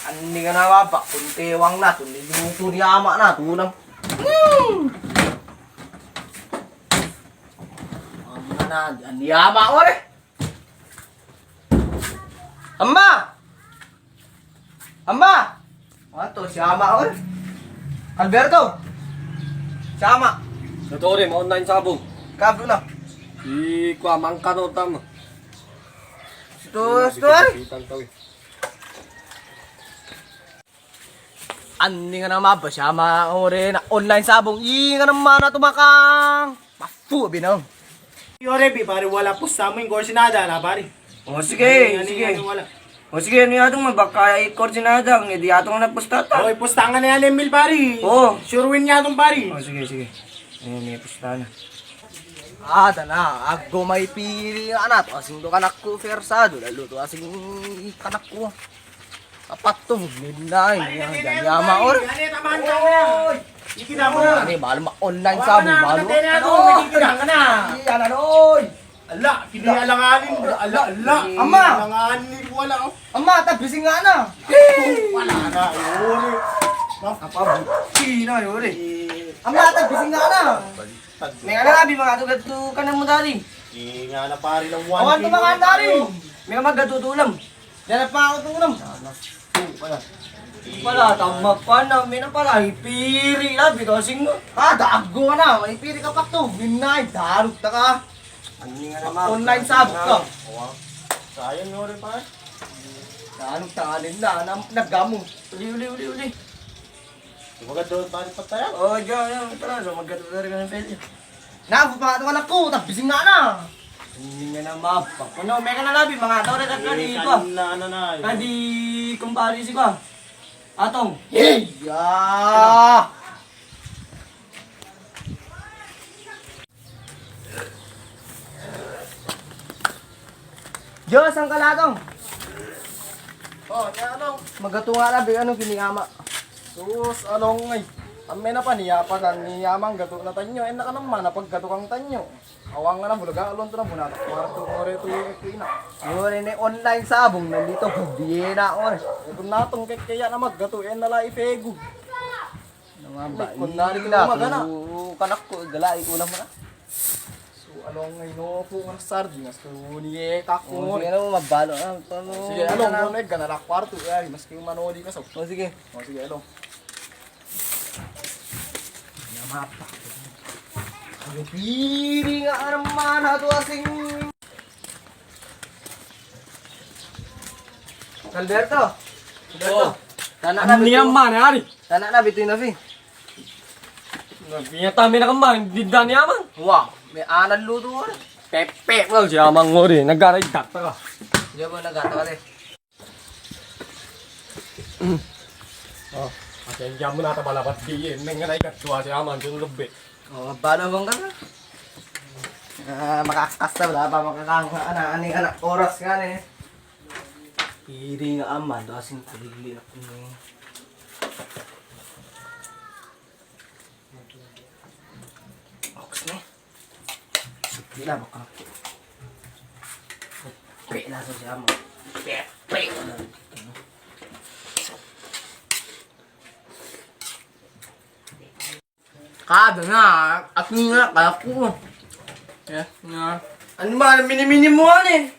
Ani ka na ba? Kuntewang na. Niluto ni ama na. Tunang. Ama na. Ani ama ko rin. Ama! Ama! Ano to? Si ama ko rin. Alberto! Si ama. Ito rin, online sabong. Kablo na. Ikaw, mangka no tama. Ito rin. Ani nga naman ba siya ore na online sabong nga naman na tumakang mafu binong. Yore, pare, wala po sa amin, korsinada na, pare. O sige, Ano, sige. wala. O sige, ano yatong mabaka koordinada ang hindi yatong nagpustata. Oy, pustangan na yan, Emil, pare. Oo. Sure win niya itong, pare. O sige, sige. Ayun, may pusta na. Ah, dana. Aggo may pili nga anak. Asing do kanak ko fersado. Lalo to asing kanak ko. Apat to. Midnight. Yan yama or. Ano, tamahan ka na. Ikita mo na. Ano, balo ma-online sabong. Balo. Ano? Nagkikita ka na. Yan, anoy. Ala, kinialanganin mo. Ala. Ama! Kinialanganin mo, wala. Ama, tagising nga na. Wala na, yore. Apabuti na, yore. Ama, tagising nga na. May alabi mga tugad-tu ka na mo dari. Nga na, pare, ng 1K. Awan to mga dari. May magatutulam. Dala pa ako tulam. Wala, tama pa na. May na pala, ipiri na. Bikasing dago ka na. May ipiri ka pa to. Midnight, darog na ka. Online sabog ka. Sayang, yore, pare. Darog tangalin na. Naggamo. Uli. Maganda doon, pare, pataya. Oh, yan. Tara, so magkatutuloy ka ng pwede. Napapato ka na ko. Tapising nga na. Hindi nga na mapak. Ano, may ka na labi. Mga tao rin at kadi ko. Kadi kumpari si ko. Atong. Hey! Ya! Diyos, ang kalatong. Oh, niya, ano? Magatunga labi. Anong kiningama? Sus, along ngay. Amin na pa niya pa kan niyamang gato na tanyo. Eh naka naman na paggato kang tanyo. Awang nga na bulaga alon to na bunatak. Marto ore to yung na. Yun, ini online sabong. Nandito, di na or. Ito natong kaya na maggato. Eh nala ipego. Namamba. Kung narinig mo magana. Kanak ko, galay ko na mo na. So along ngay no po nga sardinas. So niye kako. Sige na mo, mabalo. Sige along no nag ganalak kwarto. Eh maski manoli ka so. O sige. O sige along. Namapa. Piri nga naman ato asing. Alberto. Oh. Tanak na Niyam man ari. Tanak na bitoy na fi. Nagpiyatami na kambang. Dinda niyaman. Wow, may anan luto ko. Pepe mo siya mang ngori. Naggaray dakta ka. Diyan mo nagata ka rin. Oh. At yan dyan mo na tabalabat diyin. Nenganay katsuwa siya man. Yung lubi. O, paano bang ka? Makakasta wala pa makakang aning anak oras nga eh. Piri nga aman, dasing paligli na ko ni. Oks ni. Sige na baka. Pe na sa siya mo. Pe. Kada na, at nga ako. Nga. Ano ba, mini-mini mo eh.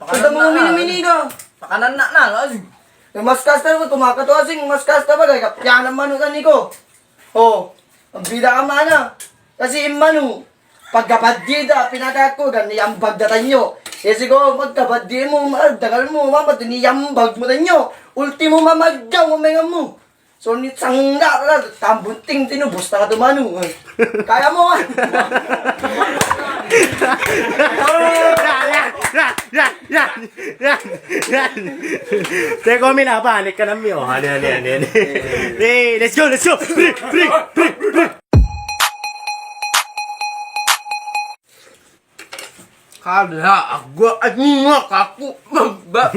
Kada mo mini-mini ka. Pakanan na, kasi. Yung mas kasta ko, tumakato kasing mas kasta ba, kaya kapyanan manu ka niko. Oh, ang bida ka mana. Kasi imanu, pagkabadida, pinakat ko, ganiyambag na tanyo. Kasi ko, magkabaddi mo, dagal mo, mamadiniyambag mo tanyo. Ultimo mamadyaw, umengan mo. So, nitsang na, tambunting tinubos na ka dumano. Kaya mo, man. Teko, minabalik ka na, Mio. Ano. Hey, let's go. Kada, agwa, at nga, kaku, magba.